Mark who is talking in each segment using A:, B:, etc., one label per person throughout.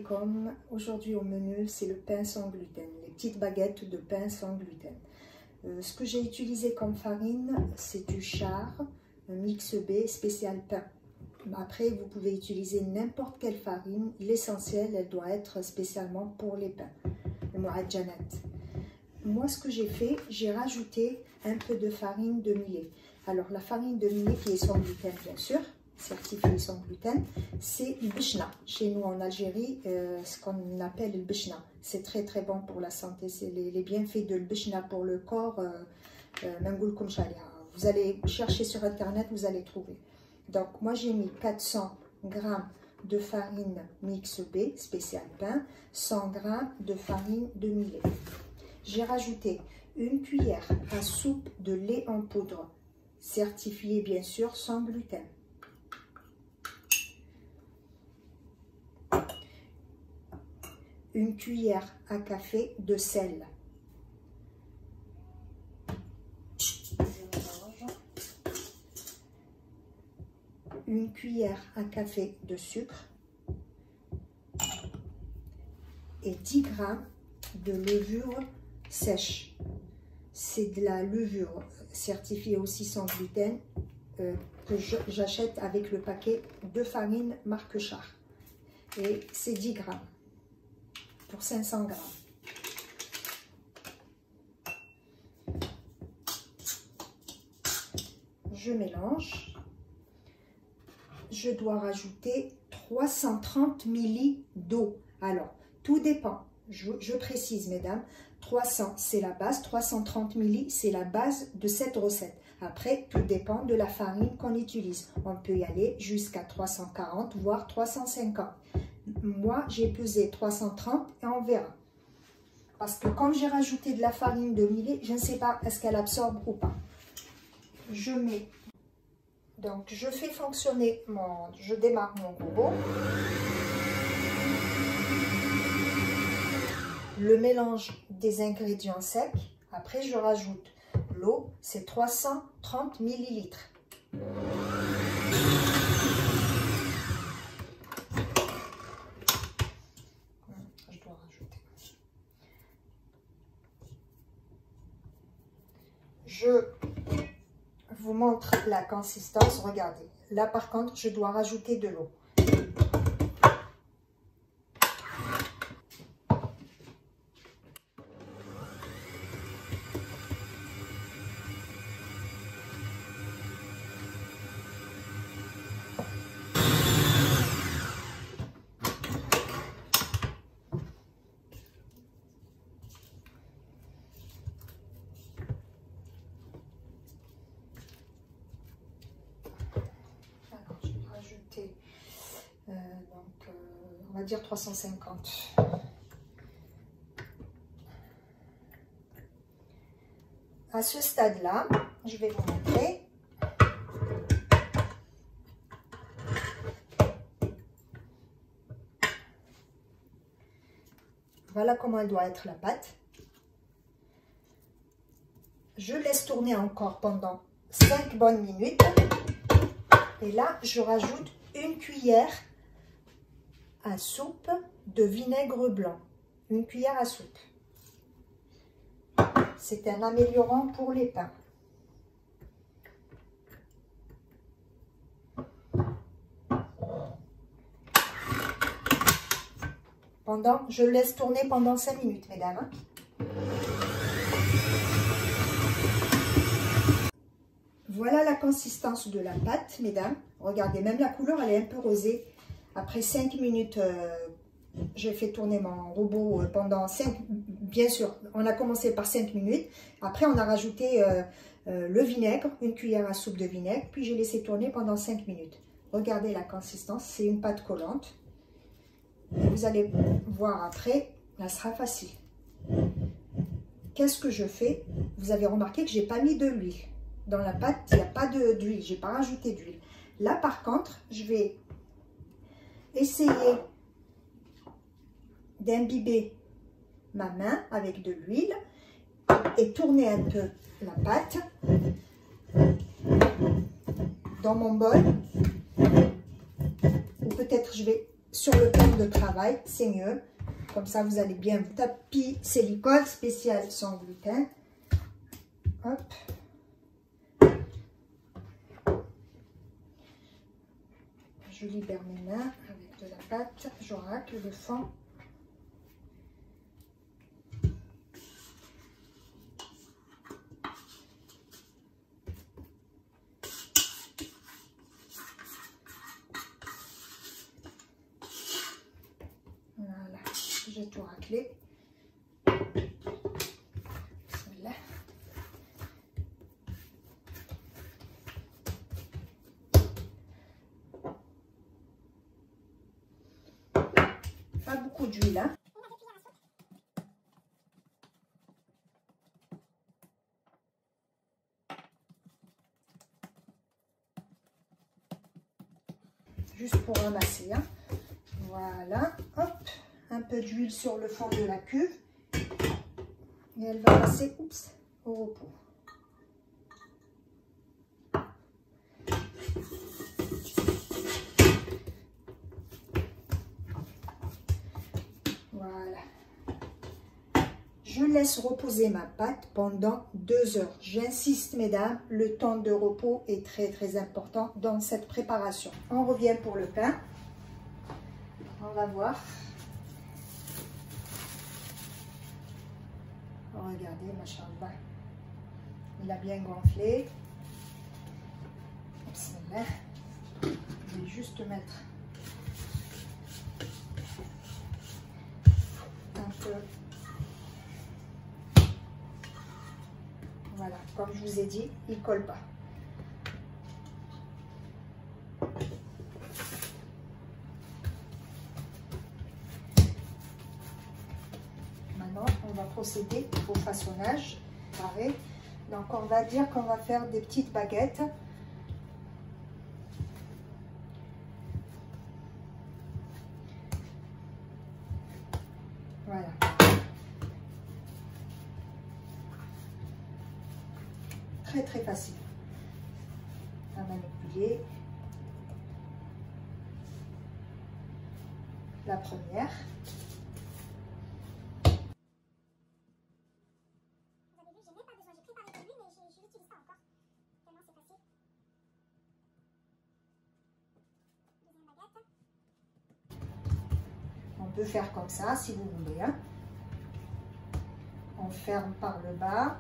A: alaikum. Aujourd'hui au menu, c'est le pain sans gluten, les petites baguettes de pain sans gluten. Ce que j'ai utilisé comme farine, c'est du char, un mix B spécial pain. Après, vous pouvez utiliser n'importe quelle farine. L'essentiel, elle doit être spécialement pour les pains, le mu'ajjanat. Moi, ce que j'ai fait, j'ai rajouté un peu de farine de millet. Alors, la farine de millet qui est sans gluten, bien sûr, certifiée sans gluten, c'est le bishna. Chez nous en Algérie, ce qu'on appelle le bishna. C'est très très bon pour la santé. C'est les bienfaits de le bishna pour le corps. Vous allez chercher sur internet, vous allez trouver. Donc, moi j'ai mis 400 g de farine mix B, spécial pain, 100 g de farine de millet. J'ai rajouté une cuillère à soupe de lait en poudre, certifié bien sûr sans gluten. Une cuillère à café de sel. Une cuillère à café de sucre et 10 g de levure sèche. C'est de la levure certifiée aussi sans gluten que j'achète avec le paquet de farine marque Char. Et c'est 10 g pour 500 g. Je mélange. Je dois rajouter 330 ml d'eau. Alors, tout dépend. Je précise, mesdames, 300 c'est la base, 330 ml c'est la base de cette recette. Après, tout dépend de la farine qu'on utilise. On peut y aller jusqu'à 340, voire 350. Moi, j'ai pesé 330 et on verra. Parce que comme j'ai rajouté de la farine de millet, je ne sais pas est-ce qu'elle absorbe ou pas. Je mets... Donc, je fais fonctionner je démarre mon robot. Le mélange des ingrédients secs. Après, je rajoute l'eau. C'est 330 ml. Je dois rajouter. Je vous montre la consistance. Regardez, là par contre je dois rajouter de l'eau. On va dire 350. À ce stade-là, je vais vous montrer. Voilà comment elle doit être la pâte. Je laisse tourner encore pendant 5 bonnes minutes. Et là, je rajoute une cuillère à soupe de vinaigre blanc. Une cuillère à soupe. C'est un améliorant pour les pains. Je laisse tourner pendant 5 minutes, mesdames. Voilà la consistance de la pâte, mesdames. Regardez, même la couleur, elle est un peu rosée. Après 5 minutes, j'ai fait tourner mon robot pendant 5... Bien sûr, on a commencé par 5 minutes. Après, on a rajouté le vinaigre, une cuillère à soupe de vinaigre. Puis, j'ai laissé tourner pendant 5 minutes. Regardez la consistance, c'est une pâte collante. Vous allez voir après, là, sera facile. Qu'est-ce que je fais? Vous avez remarqué que je n'ai pas mis de l'huile. Dans la pâte, il n'y a pas d'huile. Je n'ai pas rajouté d'huile. Là, par contre, je vais essayer d'imbiber ma main avec de l'huile et tourner un peu la pâte dans mon bol. Ou peut-être je vais sur le plan de travail, c'est mieux. Comme ça, vous allez bien. Tapis silicone spécial sans gluten. Hop. Je libère mes mains avec de la pâte. Je racle le fond. Voilà, j'ai tout raclé. Voilà. Pas beaucoup d'huile, hein. Juste pour ramasser, hein. Voilà, hop, un peu d'huile sur le fond de la cuve et elle va passer, oups, au repos. Voilà. Je laisse reposer ma pâte pendant 2 heures. J'insiste, mesdames, le temps de repos est très important dans cette préparation. On revient pour le pain. On va voir. Regardez, machallah. Il a bien gonflé. Bismillah. Je vais juste mettre un peu. Voilà, comme je vous ai dit, il ne colle pas. Maintenant, on va procéder au façonnage. Pareil. Donc, on va dire qu'on va faire des petites baguettes. Voilà. Très facile à manipuler. La première.
B: Vous avez vu, j'ai même pas besoin, j'ai préparé de l'huile, mais je l'utilise pas encore. Tellement c'est facile. Deuxième baguette.
A: On peut faire comme ça si vous voulez, hein. On ferme par le bas.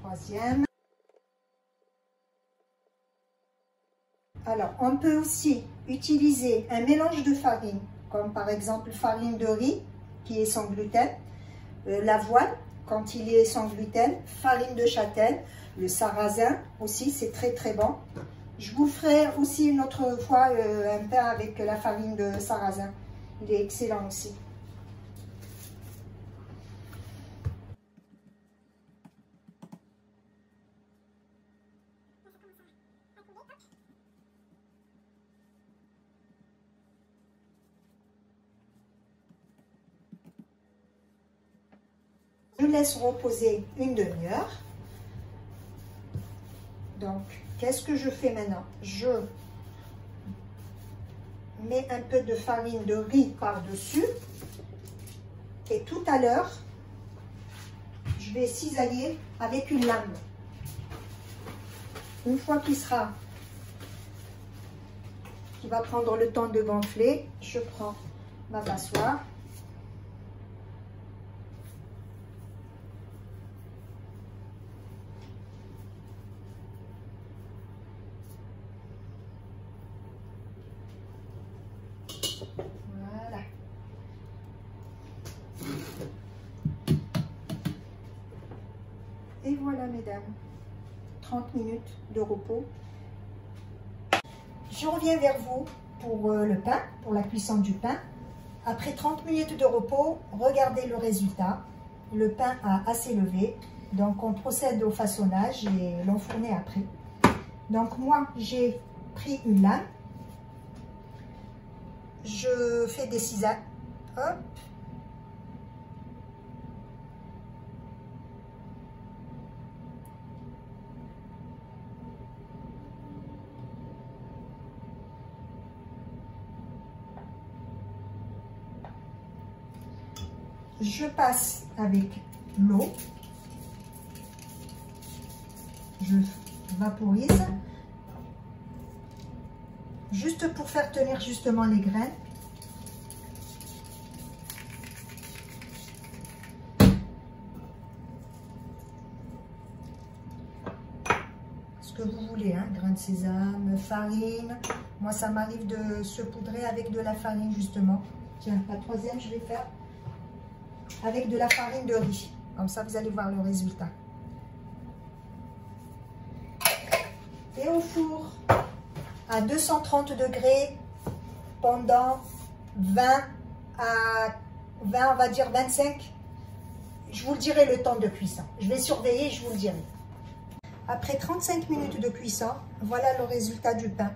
A: Troisième. Alors, on peut aussi utiliser un mélange de farine, comme par exemple farine de riz, qui est sans gluten, l'avoine, quand il est sans gluten, farine de châtaigne, le sarrasin aussi, c'est très bon. Je vous ferai aussi une autre fois un pain avec la farine de sarrasin. Il est excellent aussi. Je laisse reposer une demi-heure. Donc, qu'est-ce que je fais maintenant? Je mets un peu de farine de riz par-dessus. Et tout à l'heure, je vais cisailler avec une lame. Une fois qu'il va prendre le temps de gonfler, je prends ma passoire. Voilà. Et voilà, mesdames, 30 minutes de repos. Je reviens vers vous pour le pain, pour la cuisson du pain. Après 30 minutes de repos, regardez le résultat. Le pain a assez levé, donc on procède au façonnage et l'enfourner après. Donc moi, j'ai pris une lame. Je fais des cisailles. Hop. je passe avec l'eau. Je vaporise. Juste pour faire tenir justement les graines. Ce que vous voulez, hein, grains de sésame, farine. Moi, ça m'arrive de saupoudrer avec de la farine justement. Tiens, la troisième, je vais faire avec de la farine de riz. Comme ça, vous allez voir le résultat. Et au four à 230 degrés pendant 20 à 20, on va dire 25. Je vous le dirai le temps de cuisson. Je vais surveiller, je vous le dirai. Après 35 minutes de cuisson, voilà le résultat du pain.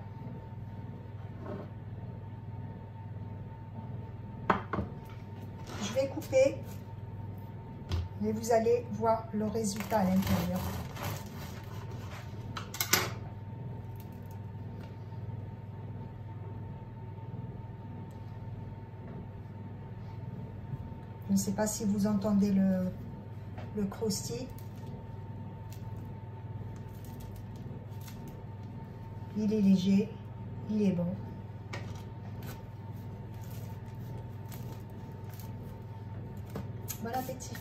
A: Je vais couper et vous allez voir le résultat à l'intérieur. Je ne sais pas si vous entendez le croustillant. Il est léger, il est bon. Bon appétit!